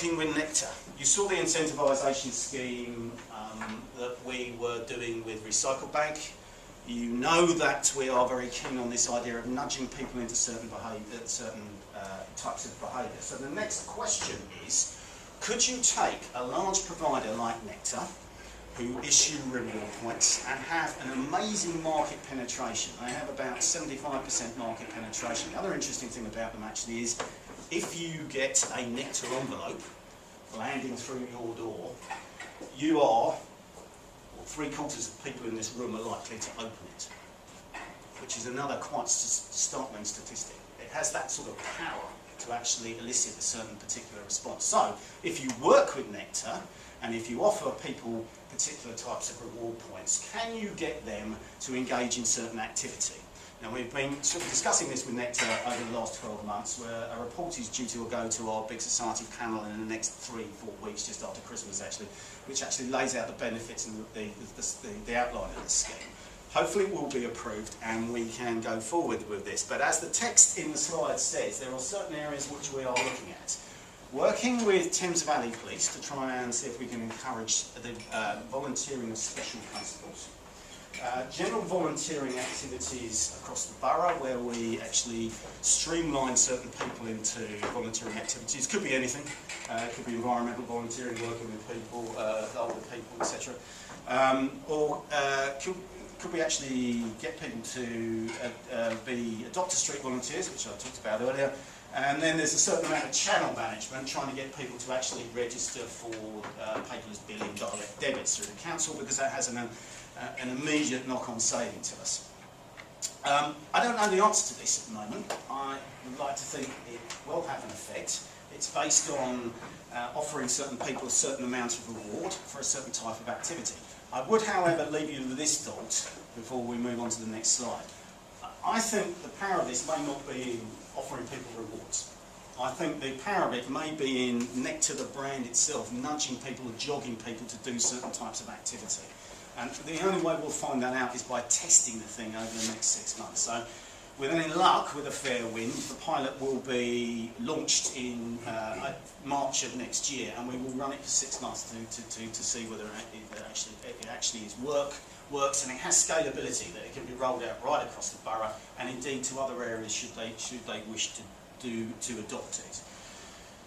working with Nectar. You saw the incentivisation scheme that we were doing with Recycle Bank. You know that we are very keen on this idea of nudging people into certain behaviour, types of behaviour. So the next question is, could you take a large provider like Nectar, who issue reward points and have an amazing market penetration? They have about 75% market penetration. The other interesting thing about them actually is, if you get a Nectar envelope landing through your door, you are, or 3/4 of people in this room are likely to open it, which is another quite startling statistic. It has that sort of power to actually elicit a certain particular response. So, if you work with Nectar, and if you offer people particular types of reward points, can you get them to engage in certain activity? Now, we've been sort of discussing this with Nectar over the last 12 months, where a report is due to go to our Big Society panel in the next 3-4 weeks, just after Christmas actually, which actually lays out the benefits and the outline of the scheme. Hopefully it will be approved and we can go forward with this. But as the text in the slide says, there are certain areas which we are looking at. Working with Thames Valley Police to try and see if we can encourage the volunteering of special constables. General volunteering activities across the borough, where we actually streamline certain people into volunteering activities. Could be anything. It could be environmental volunteering, working with people, older people, etc. Or could we actually get people to be Doctor Street volunteers, which I talked about earlier. And then there's a certain amount of channel management, trying to get people to actually register for paperless billing, direct debits through the council, because that has an immediate knock-on saving to us. I don't know the answer to this at the moment. I would like to think it will have an effect. It's based on offering certain people a certain amount of reward for a certain type of activity. I would, however, leave you with this thought before we move on to the next slide. I think the power of this may not be in offering people rewards. I think the power of it may be in Nectar, the brand itself, nudging people or jogging people to do certain types of activity. And the only way we'll find that out is by testing the thing over the next 6 months. So, with any luck, with a fair wind, the pilot will be launched in March of next year, and we will run it for 6 months to see whether it actually works, and it has scalability, that it can be rolled out right across the borough, and indeed to other areas should they wish to adopt it.